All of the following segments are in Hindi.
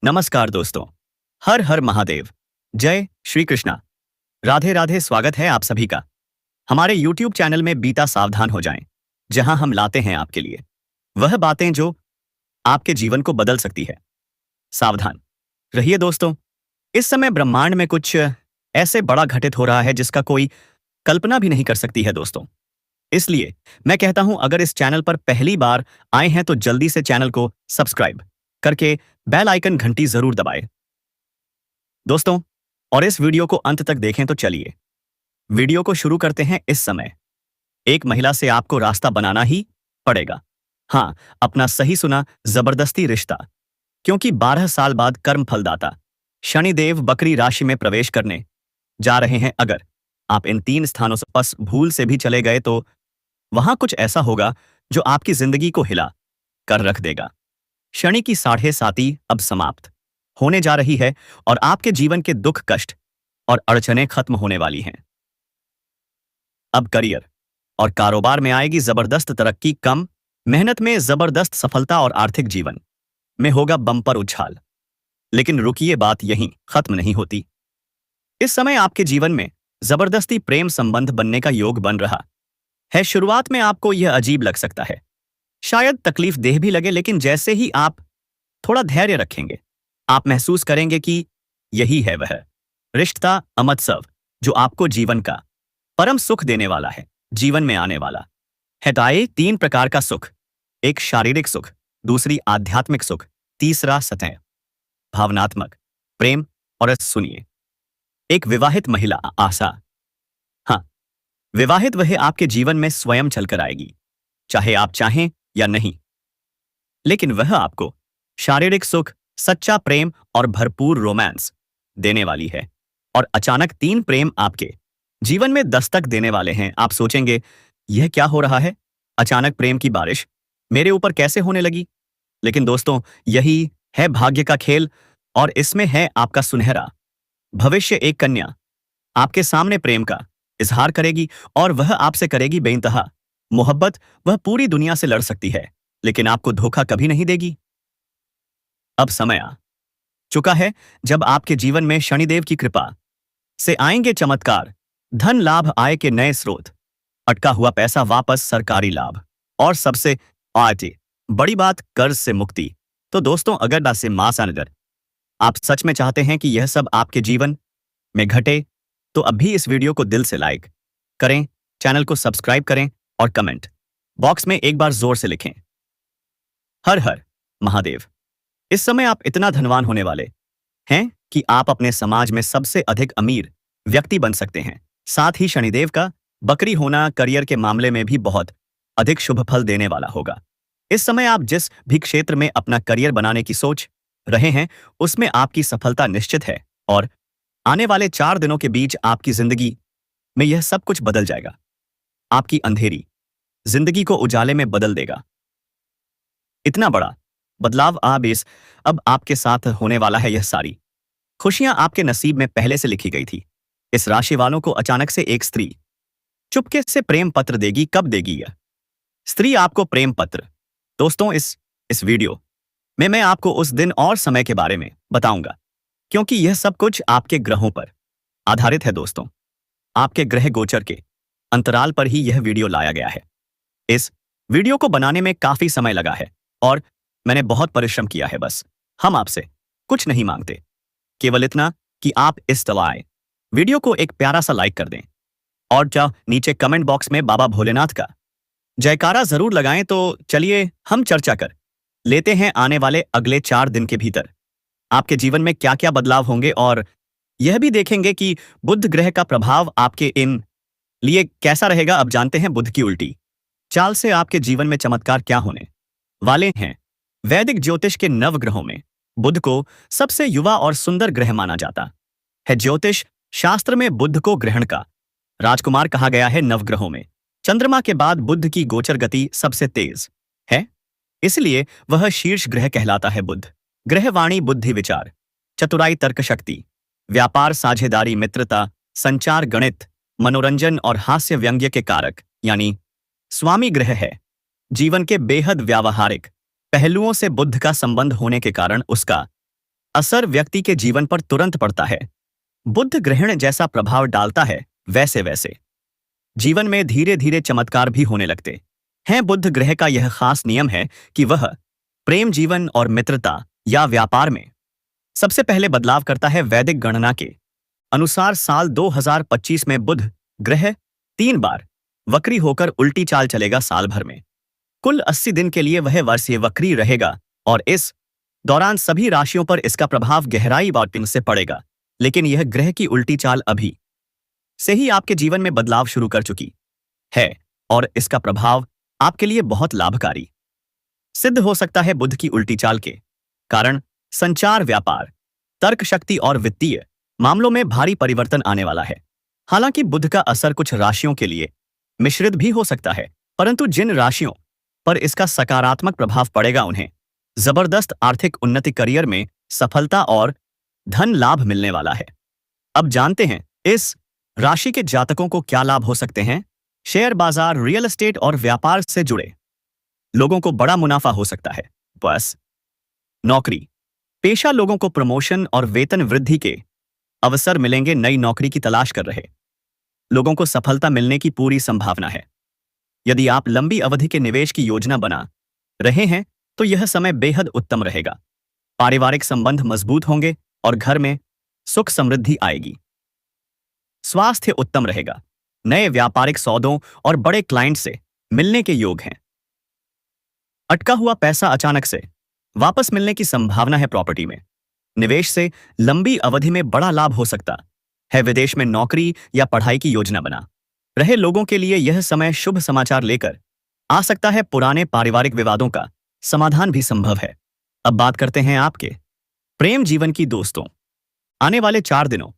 नमस्कार दोस्तों। हर हर महादेव। जय श्री कृष्णा। राधे राधे। स्वागत है आप सभी का हमारे YouTube चैनल में बीता सावधान हो जाएं, जहां हम लाते हैं आपके लिए वह बातें जो आपके जीवन को बदल सकती है। सावधान रहिए दोस्तों। इस समय ब्रह्मांड में कुछ ऐसे बड़ा घटित हो रहा है जिसका कोई कल्पना भी नहीं कर सकती है दोस्तों। इसलिए मैं कहता हूं, अगर इस चैनल पर पहली बार आए हैं तो जल्दी से चैनल को सब्सक्राइब करके बेल आइकन घंटी जरूर दबाएं दोस्तों, और इस वीडियो को अंत तक देखें। तो चलिए वीडियो को शुरू करते हैं। इस समय एक महिला से आपको रास्ता बनाना ही पड़ेगा। हाँ, अपना सही सुना, जबरदस्ती रिश्ता। क्योंकि 12 साल बाद कर्म फलदाता शनिदेव बकरी राशि में प्रवेश करने जा रहे हैं। अगर आप इन 3 स्थानों से बस भूल से भी चले गए तो वहां कुछ ऐसा होगा जो आपकी जिंदगी को हिला कर रख देगा। शनि की 7.5 अब समाप्त होने जा रही है और आपके जीवन के दुख, कष्ट और अड़चनें खत्म होने वाली हैं। अब करियर और कारोबार में आएगी जबरदस्त तरक्की। कम मेहनत में जबरदस्त सफलता और आर्थिक जीवन में होगा बम्पर उछाल। लेकिन रुकिए, बात यहीं खत्म नहीं होती। इस समय आपके जीवन में जबरदस्ती प्रेम संबंध बनने का योग बन रहा है। शुरुआत में आपको यह अजीब लग सकता है, शायद तकलीफ देह भी लगे, लेकिन जैसे ही आप थोड़ा धैर्य रखेंगे, आप महसूस करेंगे कि यही है वह रिश्ता, अमृतसव, जो आपको जीवन का परम सुख देने वाला है। जीवन में आने वाला है ताए 3 प्रकार का सुख। एक शारीरिक सुख, दूसरी आध्यात्मिक सुख, तीसरा सतह भावनात्मक प्रेम। और सुनिए, एक विवाहित महिला आशा। हाँ, विवाहित वह आपके जीवन में स्वयं चलकर आएगी, चाहे आप चाहें या नहीं। लेकिन वह आपको शारीरिक सुख, सच्चा प्रेम और भरपूर रोमांस देने वाली है। और अचानक 3 प्रेम आपके जीवन में दस्तक देने वाले हैं। आप सोचेंगे, यह क्या हो रहा है? अचानक प्रेम की बारिश मेरे ऊपर कैसे होने लगी? लेकिन दोस्तों, यही है भाग्य का खेल और इसमें है आपका सुनहरा भविष्य। एक कन्या आपके सामने प्रेम का इजहार करेगी और वह आपसे करेगी बेइंतहा मोहब्बत। वह पूरी दुनिया से लड़ सकती है, लेकिन आपको धोखा कभी नहीं देगी। अब समय आ चुका है जब आपके जीवन में शनिदेव की कृपा से आएंगे चमत्कार, धन लाभ, आय के नए स्रोत, अटका हुआ पैसा वापस, सरकारी लाभ और सबसे बड़ी बात, कर्ज से मुक्ति। तो दोस्तों, अगर दासे मासानगर आप सच में चाहते हैं कि यह सब आपके जीवन में घटे, तो अभी इस वीडियो को दिल से लाइक करें, चैनल को सब्सक्राइब करें और कमेंट बॉक्स में एक बार जोर से लिखें, हर हर महादेव। इस समय आप इतना धनवान होने वाले हैं कि आप अपने समाज में सबसे अधिक अमीर व्यक्ति बन सकते हैं। साथ ही शनिदेव का बकरी होना करियर के मामले में भी बहुत अधिक शुभ फल देने वाला होगा। इस समय आप जिस भी क्षेत्र में अपना करियर बनाने की सोच रहे हैं, उसमें आपकी सफलता निश्चित है और आने वाले 4 दिनों के बीच आपकी जिंदगी में यह सब कुछ बदल जाएगा। आपकी अंधेरी जिंदगी को उजाले में बदल देगा। इतना बड़ा बदलाव अब आपके साथ होने वाला है। यह सारी खुशियां आपके नसीब में पहले से लिखी गई थी। इस राशि वालों को अचानक से एक स्त्री चुपके से प्रेम पत्र देगी। कब देगी यह स्त्री आपको प्रेम पत्र? दोस्तों, इस वीडियो में मैं आपको उस दिन और समय के बारे में बताऊंगा, क्योंकि यह सब कुछ आपके ग्रहों पर आधारित है। दोस्तों, आपके ग्रह गोचर के अंतराल पर ही यह वीडियो लाया गया है। इस वीडियो को बनाने में काफी समय लगा है और मैंने बहुत परिश्रम किया है। बस हम आपसे कुछ नहीं मांगते, केवल इतना कि आप इस तलाए वीडियो को एक प्यारा सा लाइक कर दें और नीचे कमेंट बॉक्स में बाबा भोलेनाथ का जयकारा जरूर लगाएं। तो चलिए हम चर्चा कर लेते हैं आने वाले अगले 4 दिन के भीतर आपके जीवन में क्या क्या बदलाव होंगे, और यह भी देखेंगे कि बुध ग्रह का प्रभाव आपके इन लिए कैसा रहेगा। अब जानते हैं बुध की उल्टी चाल से आपके जीवन में चमत्कार क्या होने वाले हैं। वैदिक ज्योतिष के नवग्रहों में बुध को सबसे युवा और सुंदर ग्रह माना जाता है। ज्योतिष शास्त्र में बुध को ग्रहण का राजकुमार कहा गया है। नवग्रहों में चंद्रमा के बाद बुध की गोचर गति सबसे तेज है, इसलिए वह शीर्ष ग्रह कहलाता है। बुध ग्रह वाणी, बुद्धि, विचार, चतुराई, तर्क शक्ति, व्यापार, साझेदारी, मित्रता, संचार, गणित, मनोरंजन और हास्य व्यंग्य के कारक यानी स्वामी ग्रह है। जीवन के बेहद व्यावहारिक पहलुओं से बुध का संबंध होने के कारण उसका असर व्यक्ति के जीवन पर तुरंत पड़ता है। बुध ग्रहण जैसा प्रभाव डालता है, वैसे वैसे जीवन में धीरे धीरे चमत्कार भी होने लगते हैं। बुध ग्रह का यह खास नियम है कि वह प्रेम जीवन और मित्रता या व्यापार में सबसे पहले बदलाव करता है। वैदिक गणना के अनुसार साल 2025 में बुध ग्रह 3 बार वक्री होकर उल्टी चाल चलेगा। साल भर में कुल 80 दिन के लिए वह वर्षीय वक्री रहेगा और इस दौरान सभी राशियों पर इसका प्रभाव गहराई बाटिंग से पड़ेगा। लेकिन यह ग्रह की उल्टी चाल अभी से ही आपके जीवन में बदलाव शुरू कर चुकी है और इसका प्रभाव आपके लिए बहुत लाभकारी सिद्ध हो सकता है। बुध की उल्टी चाल के कारण संचार, व्यापार, तर्क शक्ति और वित्तीय मामलों में भारी परिवर्तन आने वाला है। हालांकि बुध का असर कुछ राशियों के लिए मिश्रित भी हो सकता है, परंतु जिन राशियों पर इसका सकारात्मक प्रभाव पड़ेगा उन्हें जबरदस्त आर्थिक उन्नति, करियर में सफलता और धन लाभ मिलने वाला है। अब जानते हैं इस राशि के जातकों को क्या लाभ हो सकते हैं। शेयर बाजार, रियल एस्टेट और व्यापार से जुड़े लोगों को बड़ा मुनाफा हो सकता है। बस नौकरी पेशा लोगों को प्रमोशन और वेतन वृद्धि के अवसर मिलेंगे। नई नौकरी की तलाश कर रहे लोगों को सफलता मिलने की पूरी संभावना है। यदि आप लंबी अवधि के निवेश की योजना बना रहे हैं तो यह समय बेहद उत्तम रहेगा। पारिवारिक संबंध मजबूत होंगे और घर में सुख समृद्धि आएगी। स्वास्थ्य उत्तम रहेगा। नए व्यापारिक सौदों और बड़े क्लाइंट से मिलने के योग हैं। अटका हुआ पैसा अचानक से वापस मिलने की संभावना है। प्रॉपर्टी में निवेश से लंबी अवधि में बड़ा लाभ हो सकता है। विदेश में नौकरी या पढ़ाई की योजना बना रहे लोगों के लिए यह समय शुभ समाचार लेकर आ सकता है। पुराने पारिवारिक विवादों का समाधान भी संभव है। अब बात करते हैं आपके प्रेम जीवन की। दोस्तों, आने वाले 4 दिनों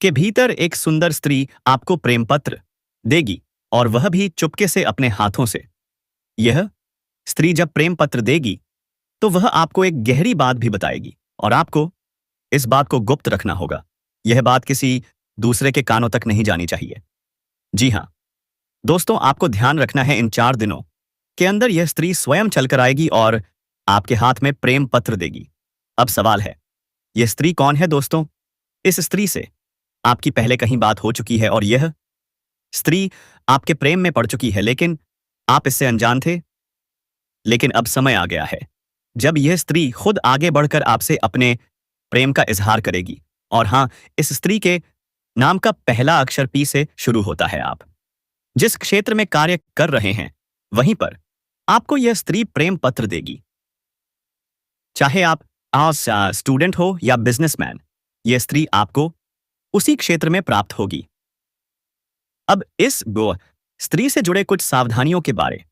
के भीतर एक सुंदर स्त्री आपको प्रेम पत्र देगी और वह भी चुपके से अपने हाथों से। यह स्त्री जब प्रेम पत्र देगी तो वह आपको एक गहरी बात भी बताएगी और आपको इस बात को गुप्त रखना होगा। यह बात किसी दूसरे के कानों तक नहीं जानी चाहिए। जी हां दोस्तों, आपको ध्यान रखना है इन 4 दिनों के अंदर यह स्त्री स्वयं चलकर आएगी और आपके हाथ में प्रेम पत्र देगी। अब सवाल है, यह स्त्री कौन है? दोस्तों, इस स्त्री से आपकी पहले कहीं बात हो चुकी है और यह स्त्री आपके प्रेम में पड़ चुकी है, लेकिन आप इससे अनजान थे। लेकिन अब समय आ गया है जब यह स्त्री खुद आगे बढ़कर आपसे अपने प्रेम का इजहार करेगी। और हां, इस स्त्री के नाम का पहला अक्षर पी से शुरू होता है। आप जिस क्षेत्र में कार्य कर रहे हैं वहीं पर आपको यह स्त्री प्रेम पत्र देगी। चाहे आप आज स्टूडेंट हो या बिजनेसमैन, यह स्त्री आपको उसी क्षेत्र में प्राप्त होगी। अब इस स्त्री से जुड़े कुछ सावधानियों के बारे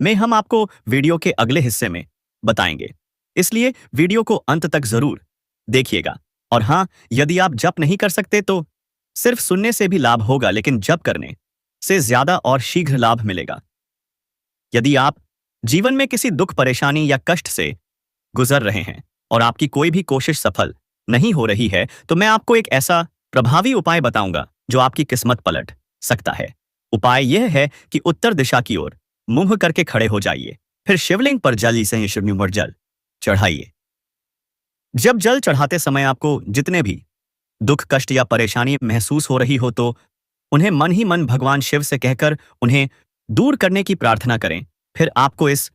में हम आपको वीडियो के अगले हिस्से में बताएंगे, इसलिए वीडियो को अंत तक जरूर देखिएगा। और हां, यदि आप जप नहीं कर सकते तो सिर्फ सुनने से भी लाभ होगा, लेकिन जप करने से ज्यादा और शीघ्र लाभ मिलेगा। यदि आप जीवन में किसी दुख, परेशानी या कष्ट से गुजर रहे हैं और आपकी कोई भी कोशिश सफल नहीं हो रही है, तो मैं आपको एक ऐसा प्रभावी उपाय बताऊंगा जो आपकी किस्मत पलट सकता है। उपाय यह है कि उत्तर दिशा की ओर मुंह करके खड़े हो जाइए, फिर शिवलिंग पर जल से शिवलिंग पर जल चढ़ाइए। जब जल चढ़ाते समय आपको जितने भी दुख, कष्ट या परेशानी महसूस हो रही हो तो उन्हें मन ही मन भगवान शिव से कहकर उन्हें दूर करने की प्रार्थना करें। फिर आपको इस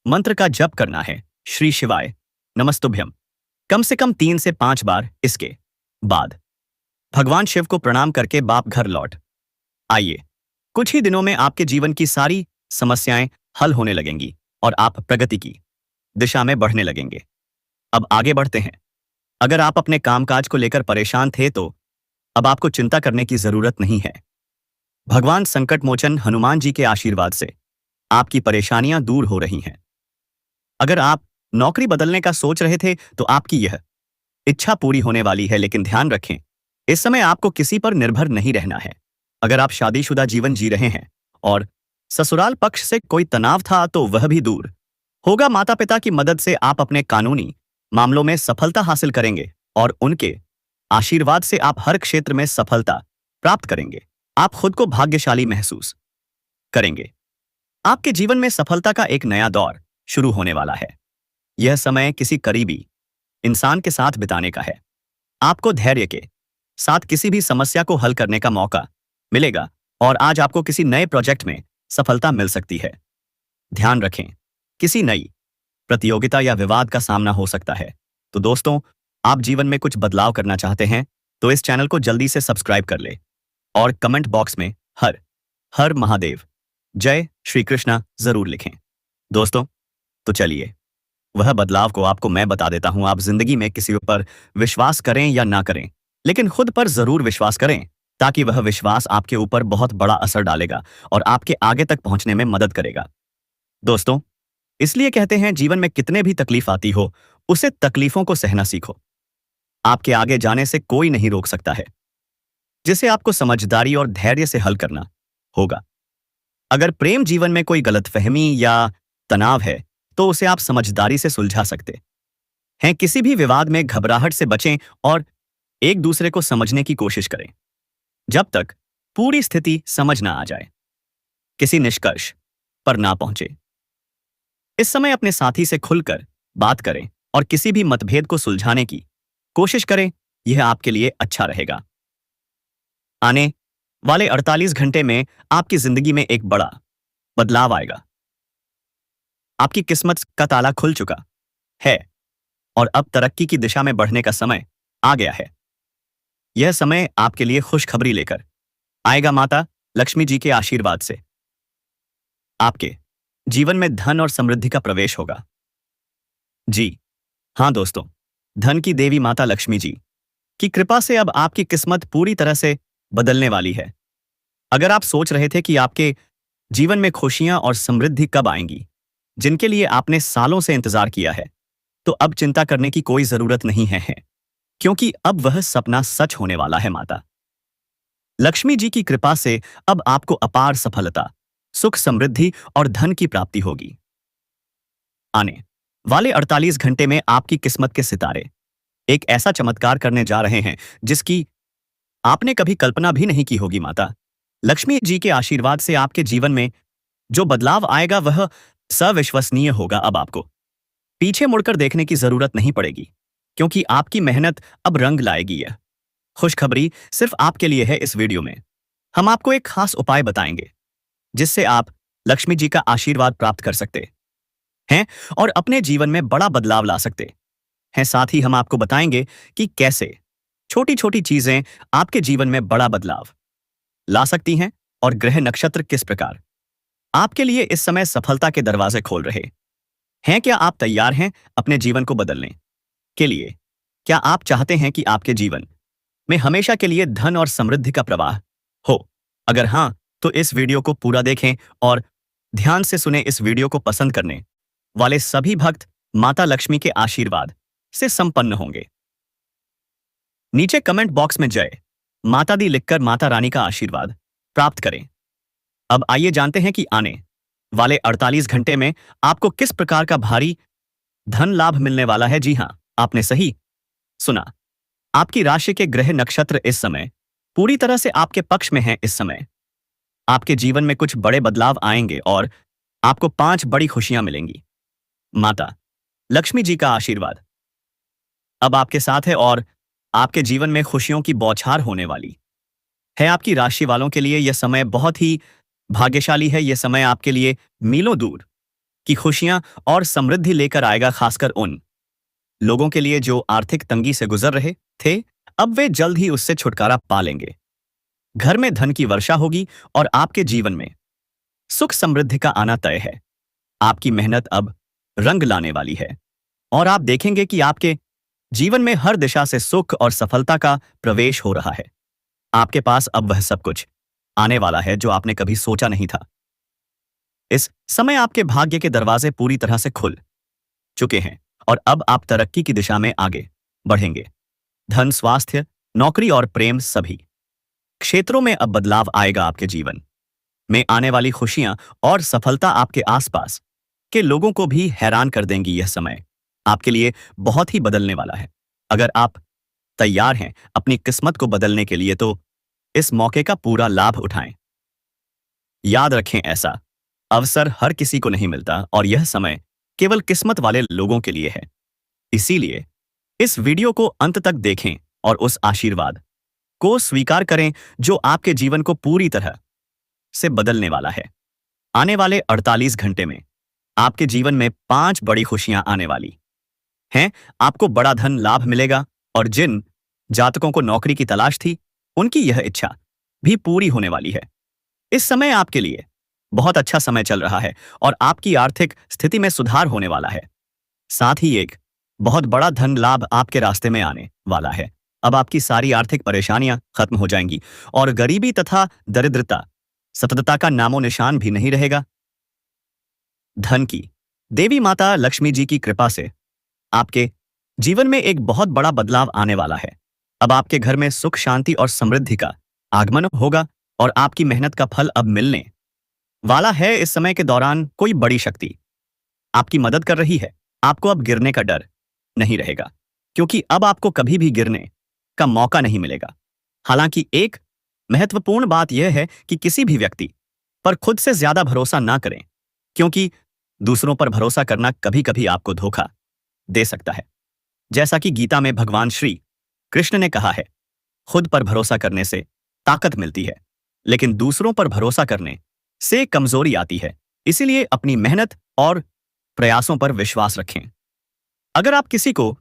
मंत्र का जप करना है, श्री शिवाय नमस्तुभ्यम, कम से कम 3 से 5 बार। इसके बाद भगवान शिव को प्रणाम करके बाप घर लौट आइए। कुछ ही दिनों में आपके जीवन की सारी समस्याएं हल होने लगेंगी और आप प्रगति की दिशा में बढ़ने लगेंगे। अब आगे बढ़ते हैं। अगर आप अपने कामकाज को लेकर परेशान थे तो अब आपको चिंता करने की जरूरत नहीं है। भगवान संकट मोचन हनुमान जी के आशीर्वाद से आपकी परेशानियां दूर हो रही हैं। अगर आप नौकरी बदलने का सोच रहे थे तो आपकी यह इच्छा पूरी होने वाली है, लेकिन ध्यान रखें, इस समय आपको किसी पर निर्भर नहीं रहना है। अगर आप शादीशुदा जीवन जी रहे हैं और ससुराल पक्ष से कोई तनाव था तो वह भी दूर होगा। माता पिता की मदद से आप अपने कानूनी मामलों में सफलता हासिल करेंगे और उनके आशीर्वाद से आप हर क्षेत्र में सफलता प्राप्त करेंगे। आप खुद को भाग्यशाली महसूस करेंगे। आपके जीवन में सफलता का एक नया दौर शुरू होने वाला है। यह समय किसी करीबी इंसान के साथ बिताने का है। आपको धैर्य के साथ किसी भी समस्या को हल करने का मौका मिलेगा और आज आपको किसी नए प्रोजेक्ट में सफलता मिल सकती है। ध्यान रखें, किसी नई प्रतियोगिता या विवाद का सामना हो सकता है। तो दोस्तों, आप जीवन में कुछ बदलाव करना चाहते हैं तो इस चैनल को जल्दी से सब्सक्राइब कर ले और कमेंट बॉक्स में हर हर महादेव जय श्री कृष्णा जरूर लिखें। दोस्तों, तो चलिए वह बदलाव को आपको मैं बता देता हूं। आप जिंदगी में किसी पर विश्वास करें या ना करें, लेकिन खुद पर जरूर विश्वास करें, ताकि वह विश्वास आपके ऊपर बहुत बड़ा असर डालेगा और आपके आगे तक पहुंचने में मदद करेगा। दोस्तों, इसलिए कहते हैं जीवन में कितने भी तकलीफ आती हो, उसे तकलीफों को सहना सीखो। आपके आगे जाने से कोई नहीं रोक सकता है, जिसे आपको समझदारी और धैर्य से हल करना होगा। अगर प्रेम जीवन में कोई गलतफहमी या तनाव है तो उसे आप समझदारी से सुलझा सकते हैं। किसी भी विवाद में घबराहट से बचें और एक दूसरे को समझने की कोशिश करें जब तक पूरी स्थिति समझ ना आ जाए, किसी निष्कर्ष पर ना पहुंचे। इस समय अपने साथी से खुलकर बात करें और किसी भी मतभेद को सुलझाने की कोशिश करें। यह आपके लिए अच्छा रहेगा। आने वाले 48 घंटे में आपकी जिंदगी में एक बड़ा बदलाव आएगा। आपकी किस्मत का ताला खुल चुका है और अब तरक्की की दिशा में बढ़ने का समय आ गया है। यह समय आपके लिए खुशखबरी लेकर आएगा। माता लक्ष्मी जी के आशीर्वाद से आपके जीवन में धन और समृद्धि का प्रवेश होगा। जी हां दोस्तों, धन की देवी माता लक्ष्मी जी की कृपा से अब आपकी किस्मत पूरी तरह से बदलने वाली है। अगर आप सोच रहे थे कि आपके जीवन में खुशियां और समृद्धि कब आएंगी, जिनके लिए आपने सालों से इंतजार किया है, तो अब चिंता करने की कोई जरूरत नहीं है, क्योंकि अब वह सपना सच होने वाला है। माता लक्ष्मी जी की कृपा से अब आपको अपार सफलता, सुख, समृद्धि और धन की प्राप्ति होगी। आने वाले 48 घंटे में आपकी किस्मत के सितारे एक ऐसा चमत्कार करने जा रहे हैं जिसकी आपने कभी कल्पना भी नहीं की होगी। माता लक्ष्मी जी के आशीर्वाद से आपके जीवन में जो बदलाव आएगा वह सविश्वसनीय होगा। अब आपको पीछे मुड़कर देखने की जरूरत नहीं पड़ेगी, क्योंकि आपकी मेहनत अब रंग लाएगी। यह खुशखबरी सिर्फ आपके लिए है। इस वीडियो में हम आपको एक खास उपाय बताएंगे जिससे आप लक्ष्मी जी का आशीर्वाद प्राप्त कर सकते हैं और अपने जीवन में बड़ा बदलाव ला सकते हैं। साथ ही हम आपको बताएंगे कि कैसे छोटी छोटी चीजें आपके जीवन में बड़ा बदलाव ला सकती हैं और ग्रह नक्षत्र किस प्रकार आपके लिए इस समय सफलता के दरवाजे खोल रहे हैं। क्या आप तैयार हैं अपने जीवन को बदलने के लिए? क्या आप चाहते हैं कि आपके जीवन में हमेशा के लिए धन और समृद्धि का प्रवाह हो? अगर हां, तो इस वीडियो को पूरा देखें और ध्यान से सुने। इस वीडियो को पसंद करने वाले सभी भक्त माता लक्ष्मी के आशीर्वाद से संपन्न होंगे। नीचे कमेंट बॉक्स में जय माता दी लिखकर माता रानी का आशीर्वाद प्राप्त करें। अब आइए जानते हैं कि आने वाले 48 घंटे में आपको किस प्रकार का भारी धन लाभ मिलने वाला है। जी हां, आपने सही सुना। आपकी राशि के ग्रह नक्षत्र इस समय पूरी तरह से आपके पक्ष में हैं। इस समय आपके जीवन में कुछ बड़े बदलाव आएंगे और आपको 5 बड़ी खुशियां मिलेंगी। माता लक्ष्मी जी का आशीर्वाद अब आपके साथ है और आपके जीवन में खुशियों की बौछार होने वाली है। आपकी राशि वालों के लिए यह समय बहुत ही भाग्यशाली है। यह समय आपके लिए मीलों दूर की खुशियां और समृद्धि लेकर आएगा, खासकर उन लोगों के लिए जो आर्थिक तंगी से गुजर रहे थे। अब वे जल्द ही उससे छुटकारा पा लेंगे। घर में धन की वर्षा होगी और आपके जीवन में सुख समृद्धि का आना तय है। आपकी मेहनत अब रंग लाने वाली है और आप देखेंगे कि आपके जीवन में हर दिशा से सुख और सफलता का प्रवेश हो रहा है। आपके पास अब वह सब कुछ आने वाला है जो आपने कभी सोचा नहीं था। इस समय आपके भाग्य के दरवाजे पूरी तरह से खुल चुके हैं और अब आप तरक्की की दिशा में आगे बढ़ेंगे। धन, स्वास्थ्य, नौकरी और प्रेम सभी क्षेत्रों में अब बदलाव आएगा। आपके जीवन में आने वाली खुशियां और सफलता आपके आसपास के लोगों को भी हैरान कर देंगी। यह समय आपके लिए बहुत ही बदलने वाला है। अगर आप तैयार हैं अपनी किस्मत को बदलने के लिए तो इस मौके का पूरा लाभ उठाएं। याद रखें, ऐसा अवसर हर किसी को नहीं मिलता और यह समय केवल किस्मत वाले लोगों के लिए है। इसीलिए इस वीडियो को अंत तक देखें और उस आशीर्वाद को स्वीकार करें जो आपके जीवन को पूरी तरह से बदलने वाला है। आने वाले 48 घंटे में आपके जीवन में 5 बड़ी खुशियां आने वाली हैं। आपको बड़ा धन लाभ मिलेगा और जिन जातकों को नौकरी की तलाश थी, उनकी यह इच्छा भी पूरी होने वाली है। इस समय आपके लिए बहुत अच्छा समय चल रहा है और आपकी आर्थिक स्थिति में सुधार होने वाला है। साथ ही एक बहुत बड़ा धन लाभ आपके रास्ते में आने वाला है। अब आपकी सारी आर्थिक परेशानियां खत्म हो जाएंगी और गरीबी तथा दरिद्रता, सततता का नामो निशान भी नहीं रहेगा। धन की देवी माता लक्ष्मी जी की कृपा से आपके जीवन में एक बहुत बड़ा बदलाव आने वाला है। अब आपके घर में सुख, शांति और समृद्धि का आगमन होगा और आपकी मेहनत का फल अब मिलने वाला है। इस समय के दौरान कोई बड़ी शक्ति आपकी मदद कर रही है। आपको अब गिरने का डर नहीं रहेगा, क्योंकि अब आपको कभी भी गिरने का मौका नहीं मिलेगा। हालांकि एक महत्वपूर्ण बात यह है कि किसी भी व्यक्ति पर खुद से ज्यादा भरोसा ना करें, क्योंकि दूसरों पर भरोसा करना कभी कभी आपको धोखा दे सकता है। जैसा कि गीता में भगवान श्री कृष्ण ने कहा है, खुद पर भरोसा करने से ताकत मिलती है, लेकिन दूसरों पर भरोसा करने से कमजोरी आती है। इसीलिए अपनी मेहनत और प्रयासों पर विश्वास रखें। अगर आप किसी को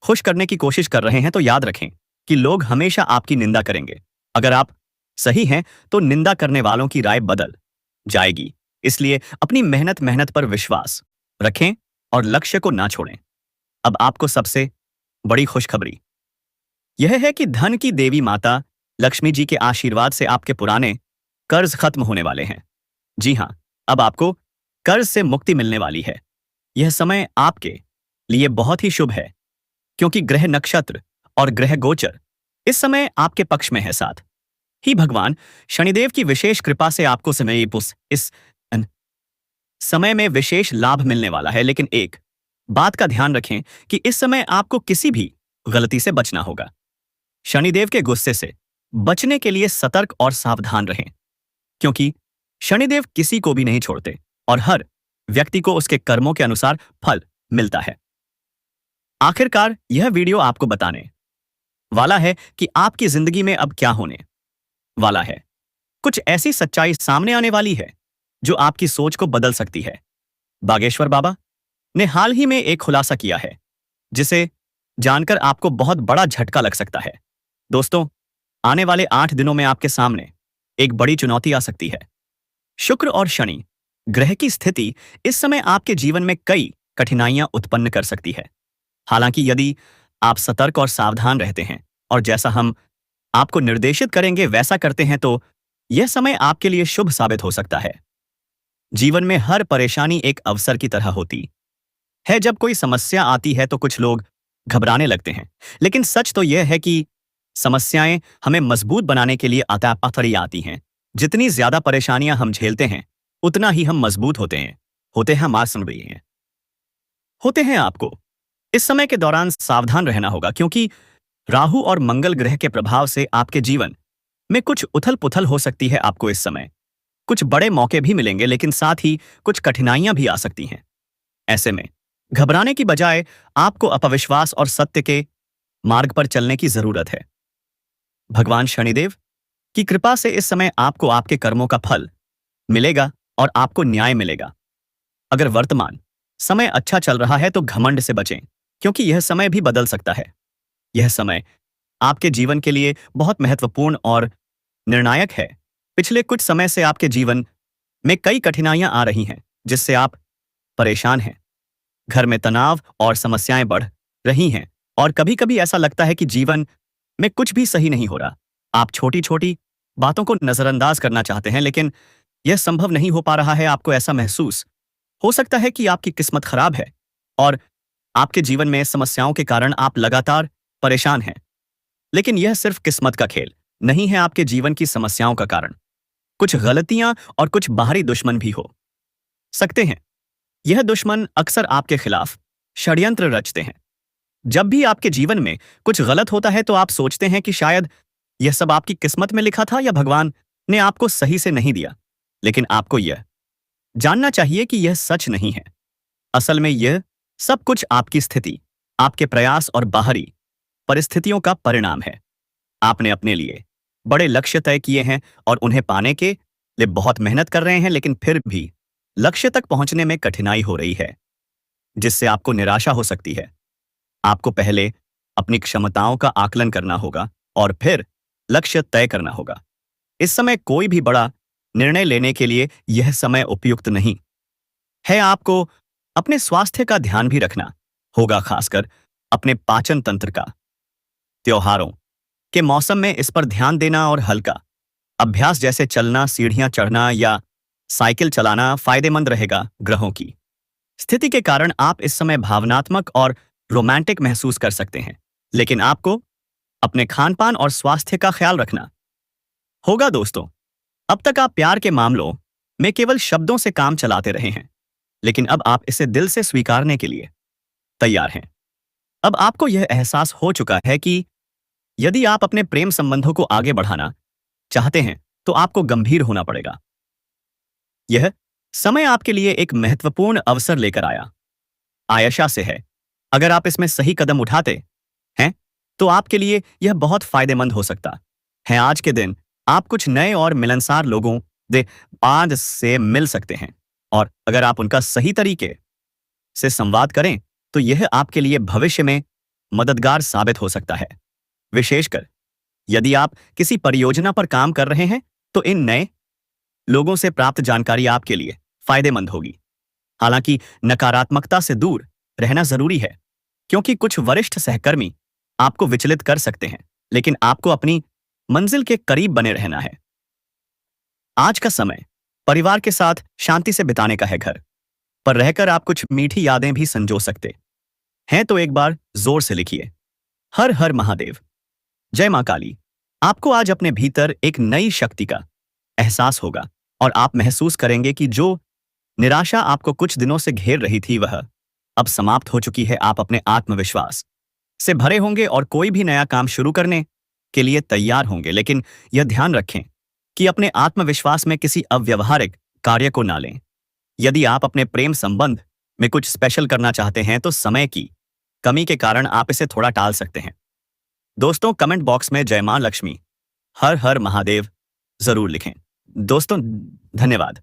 खुश करने की कोशिश कर रहे हैं तो याद रखें कि लोग हमेशा आपकी निंदा करेंगे। अगर आप सही हैं तो निंदा करने वालों की राय बदल जाएगी। इसलिए अपनी मेहनत पर विश्वास रखें और लक्ष्य को ना छोड़ें। अब आपको सबसे बड़ी खुशखबरी यह है कि धन की देवी माता लक्ष्मी जी के आशीर्वाद से आपके पुराने कर्ज खत्म होने वाले हैं। जी हां, अब आपको कर्ज से मुक्ति मिलने वाली है। यह समय आपके लिए बहुत ही शुभ है, क्योंकि ग्रह नक्षत्र और ग्रह गोचर इस समय आपके पक्ष में है। साथ ही भगवान शनिदेव की विशेष कृपा से आपको इस समय में विशेष लाभ मिलने वाला है। लेकिन एक बात का ध्यान रखें कि इस समय आपको किसी भी गलती से बचना होगा। शनिदेव के गुस्से से बचने के लिए सतर्क और सावधान रहें, क्योंकि शनिदेव किसी को भी नहीं छोड़ते और हर व्यक्ति को उसके कर्मों के अनुसार फल मिलता है। आखिरकार यह वीडियो आपको बताने वाला है कि आपकी जिंदगी में अब क्या होने वाला है। कुछ ऐसी सच्चाई सामने आने वाली है जो आपकी सोच को बदल सकती है। बागेश्वर बाबा ने हाल ही में एक खुलासा किया है, जिसे जानकर आपको बहुत बड़ा झटका लग सकता है। दोस्तों, आने वाले 8 दिनों में आपके सामने एक बड़ी चुनौती आ सकती है। शुक्र और शनि ग्रह की स्थिति इस समय आपके जीवन में कई कठिनाइयां उत्पन्न कर सकती है। हालांकि यदि आप सतर्क और सावधान रहते हैं और जैसा हम आपको निर्देशित करेंगे वैसा करते हैं, तो यह समय आपके लिए शुभ साबित हो सकता है। जीवन में हर परेशानी एक अवसर की तरह होती है। जब कोई समस्या आती है तो कुछ लोग घबराने लगते हैं, लेकिन सच तो यह है कि समस्याएं हमें मजबूत बनाने के लिए आती हैं। जितनी ज्यादा परेशानियां हम झेलते हैं, उतना ही हम मजबूत होते हैं। आपको इस समय के दौरान सावधान रहना होगा, क्योंकि राहु और मंगल ग्रह के प्रभाव से आपके जीवन में कुछ उथल पुथल हो सकती है। आपको इस समय कुछ बड़े मौके भी मिलेंगे, लेकिन साथ ही कुछ कठिनाइयां भी आ सकती हैं। ऐसे में घबराने की बजाय आपको अपविश्वास और सत्य के मार्ग पर चलने की जरूरत है। भगवान शनिदेव की कृपा से इस समय आपको आपके कर्मों का फल मिलेगा और आपको न्याय मिलेगा। अगर वर्तमान समय अच्छा चल रहा है तो घमंड से बचें, क्योंकि यह समय भी बदल सकता है। यह समय आपके जीवन के लिए बहुत महत्वपूर्ण और निर्णायक है। पिछले कुछ समय से आपके जीवन में कई कठिनाइयां आ रही हैं, जिससे आप परेशान हैं। घर में तनाव और समस्याएं बढ़ रही हैं और कभी-कभी ऐसा लगता है कि जीवन में कुछ भी सही नहीं हो रहा। आप छोटी-छोटी बातों को नजरअंदाज करना चाहते हैं, लेकिन यह संभव नहीं हो पा रहा है। आपको ऐसा महसूस हो सकता है कि आपकी किस्मत खराब है और आपके जीवन में समस्याओं के कारण आप लगातार परेशान हैं। लेकिन यह सिर्फ किस्मत का खेल नहीं है। आपके जीवन की समस्याओं का कारण कुछ गलतियां और कुछ बाहरी दुश्मन भी हो सकते हैं। यह दुश्मन अक्सर आपके खिलाफ षड्यंत्र रचते हैं। जब भी आपके जीवन में कुछ गलत होता है तो आप सोचते हैं कि शायद यह सब आपकी किस्मत में लिखा था या भगवान ने आपको सही से नहीं दिया। लेकिन आपको यह जानना चाहिए कि यह सच नहीं है। असल में यह सब कुछ आपकी स्थिति आपके प्रयास और बाहरी परिस्थितियों का परिणाम है। आपने अपने लिए बड़े लक्ष्य तय किए हैं और उन्हें पाने के लिए बहुत मेहनत कर रहे हैं, लेकिन फिर भी लक्ष्य तक पहुंचने में कठिनाई हो रही है, जिससे आपको निराशा हो सकती है। आपको पहले अपनी क्षमताओं का आकलन करना होगा और फिर लक्ष्य तय करना होगा। इस समय कोई भी बड़ा निर्णय लेने के लिए यह समय उपयुक्त नहीं है। आपको अपने स्वास्थ्य का ध्यान भी रखना होगा, खासकर अपने पाचन तंत्र का। त्योहारों के मौसम में इस पर ध्यान देना और हल्का अभ्यास जैसे चलना, सीढ़ियां चढ़ना या साइकिल चलाना फायदेमंद रहेगा। ग्रहों की स्थिति के कारण आप इस समय भावनात्मक और रोमांटिक महसूस कर सकते हैं, लेकिन आपको अपने खानपान और स्वास्थ्य का ख्याल रखना होगा। दोस्तों, अब तक आप प्यार के मामलों में केवल शब्दों से काम चलाते रहे हैं, लेकिन अब आप इसे दिल से स्वीकारने के लिए तैयार हैं। अब आपको यह एहसास हो चुका है कि यदि आप अपने प्रेम संबंधों को आगे बढ़ाना चाहते हैं, तो आपको गंभीर होना पड़ेगा। यह समय आपके लिए एक महत्वपूर्ण अवसर लेकर आयशा से है। अगर आप इसमें सही कदम उठाते हैं, तो आपके लिए यह बहुत फायदेमंद हो सकता है। आज के दिन आप कुछ नए और मिलनसार लोगों दे बाद से मिल सकते हैं, और अगर आप उनका सही तरीके से संवाद करें, तो यह आपके लिए भविष्य में मददगार साबित हो सकता है। विशेषकर यदि आप किसी परियोजना पर काम कर रहे हैं, तो इन नए लोगों से प्राप्त जानकारी आपके लिए फायदेमंद होगी। हालांकि नकारात्मकता से दूर रहना जरूरी है, क्योंकि कुछ वरिष्ठ सहकर्मी आपको विचलित कर सकते हैं, लेकिन आपको अपनी मंजिल के करीब बने रहना है। आज का समय परिवार के साथ शांति से बिताने का है। घर पर रहकर आप कुछ मीठी यादें भी संजो सकते हैं। तो एक बार जोर से लिखिए, हर हर महादेव, जय मां काली। आपको आज अपने भीतर एक नई शक्ति का एहसास होगा और आप महसूस करेंगे कि जो निराशा आपको कुछ दिनों से घेर रही थी, वह अब समाप्त हो चुकी है। आप अपने आत्मविश्वास से भरे होंगे और कोई भी नया काम शुरू करने के लिए तैयार होंगे, लेकिन यह ध्यान रखें कि अपने आत्मविश्वास में किसी अव्यवहारिक कार्य को ना लें। यदि आप अपने प्रेम संबंध में कुछ स्पेशल करना चाहते हैं, तो समय की कमी के कारण आप इसे थोड़ा टाल सकते हैं। दोस्तों, कमेंट बॉक्स में जय मां लक्ष्मी, हर हर महादेव जरूर लिखें। दोस्तों, धन्यवाद।